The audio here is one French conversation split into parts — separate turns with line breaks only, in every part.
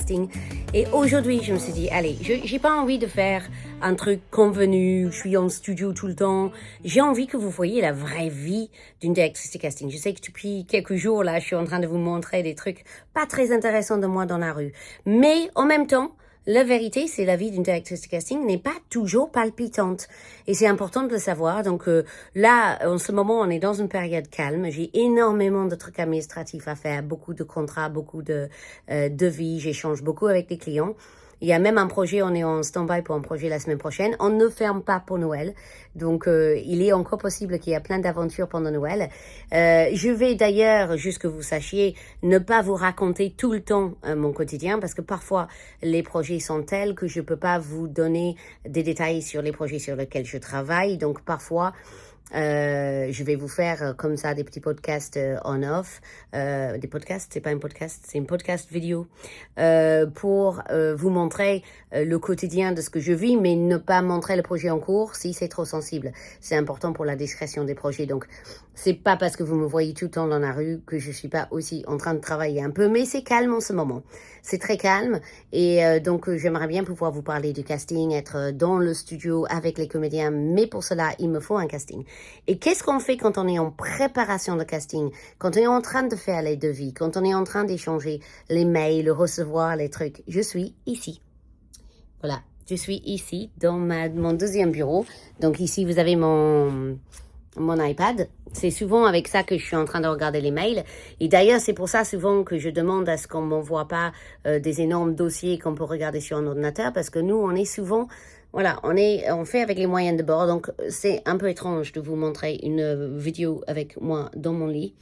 casting. Et aujourd'hui, je me suis dit, allez, j'ai pas envie de faire un truc convenu, je suis en studio tout le temps. J'ai envie que vous voyez la vraie vie d'une directrice de casting. Je sais que depuis quelques jours, là, je suis en train de vous montrer des trucs pas très intéressants de moi dans la rue. Mais en même temps, la vérité, c'est la vie d'une directrice de casting n'est pas toujours palpitante. Et c'est important de le savoir. Donc là, en ce moment, on est dans une période calme. J'ai énormément de trucs administratifs à faire, beaucoup de contrats, beaucoup de devis. J'échange beaucoup avec les clients. Il y a même un projet, on est en stand-by pour un projet la semaine prochaine. On ne ferme pas pour Noël. Donc, il est encore possible qu'il y ait plein d'aventures pendant Noël. Je vais d'ailleurs, juste que vous sachiez, ne pas vous raconter tout le temps mon quotidien parce que parfois, les projets sont tels que je peux pas vous donner des détails sur les projets sur lesquels je travaille. Donc, parfois, je vais vous faire comme ça des petits podcasts on-off. Des podcasts, c'est pas un podcast, c'est un podcast vidéo pour vous montrer le quotidien de ce que je vis, mais ne pas montrer le projet en cours si c'est trop sensible. C'est important pour la discrétion des projets. Donc, c'est pas parce que vous me voyez tout le temps dans la rue que je suis pas aussi en train de travailler un peu, mais c'est calme en ce moment. C'est très calme et donc j'aimerais bien pouvoir vous parler du casting, être dans le studio avec les comédiens, mais pour cela, il me faut un casting. Et qu'est-ce qu'on fait quand on est en préparation de casting, quand on est en train de faire les devis, quand on est en train d'échanger les mails, recevoir les trucs? Je suis ici. Voilà, je suis ici dans mon deuxième bureau. Donc ici, vous avez mon iPad. C'est souvent avec ça que je suis en train de regarder les mails. Et d'ailleurs, c'est pour ça souvent que je demande à ce qu'on m'envoie pas des énormes dossiers qu'on peut regarder sur un ordinateur, parce que nous, on est souvent, voilà, on fait avec les moyens de bord. Donc, c'est un peu étrange de vous montrer une vidéo avec moi dans mon lit.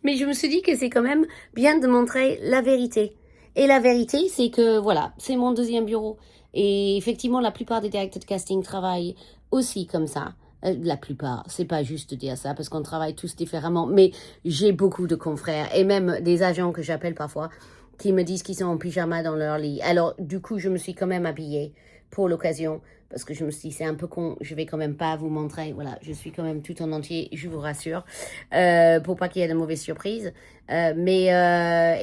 Mais je me suis dit que c'est quand même bien de montrer la vérité. Et la vérité, c'est que, voilà, c'est mon deuxième bureau. Et effectivement, la plupart des directeurs de casting travaillent aussi comme ça. La plupart, c'est pas juste de dire ça parce qu'on travaille tous différemment, mais j'ai beaucoup de confrères et même des agents que j'appelle parfois qui me disent qu'ils sont en pyjama dans leur lit. Alors, du coup, je me suis quand même habillée pour l'occasion parce que je me suis dit, c'est un peu con, je vais quand même pas vous montrer. Voilà, je suis quand même tout en entier, je vous rassure, pour pas qu'il y ait de mauvaises surprises. Mais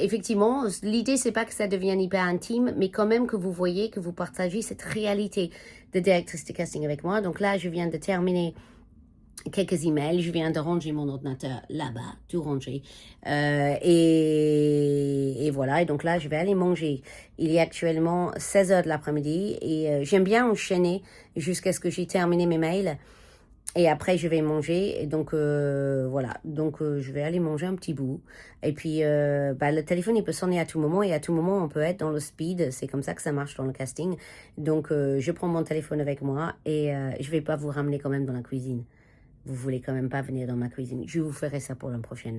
effectivement, l'idée, c'est pas que ça devienne hyper intime, mais quand même que vous voyez, que vous partagez cette réalité de directrice de casting avec moi. Donc là, je viens de terminer quelques emails. Je viens de ranger mon ordinateur là-bas, tout ranger. Et voilà. Et donc là, je vais aller manger. Il est actuellement 16 heures de l'après-midi et j'aime bien enchaîner jusqu'à ce que j'ai terminé mes mails. Et après, je vais manger. Et donc, voilà. Donc, je vais aller manger un petit bout. Et puis, le téléphone, il peut sonner à tout moment. Et à tout moment, on peut être dans le speed. C'est comme ça que ça marche dans le casting. Donc, je prends mon téléphone avec moi. Et je vais pas vous ramener quand même dans la cuisine. Vous voulez quand même pas venir dans ma cuisine. Je vous ferai ça pour un prochain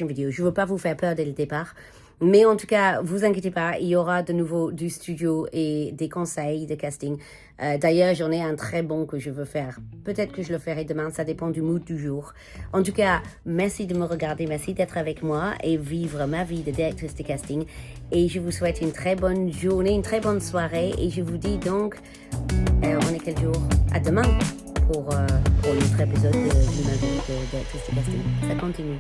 vidéo. Je veux pas vous faire peur dès le départ. Mais en tout cas, vous inquiétez pas, il y aura de nouveau du studio et des conseils de casting. D'ailleurs, j'en ai un très bon que je veux faire. Peut-être que je le ferai demain, ça dépend du mood du jour. En tout cas, merci de me regarder, merci d'être avec moi et vivre ma vie de directrice de casting. Et je vous souhaite une très bonne journée, une très bonne soirée. Et je vous dis donc, on est quel jour? À demain pour l'autre épisode de ma vie de directrice de casting. Ça continue.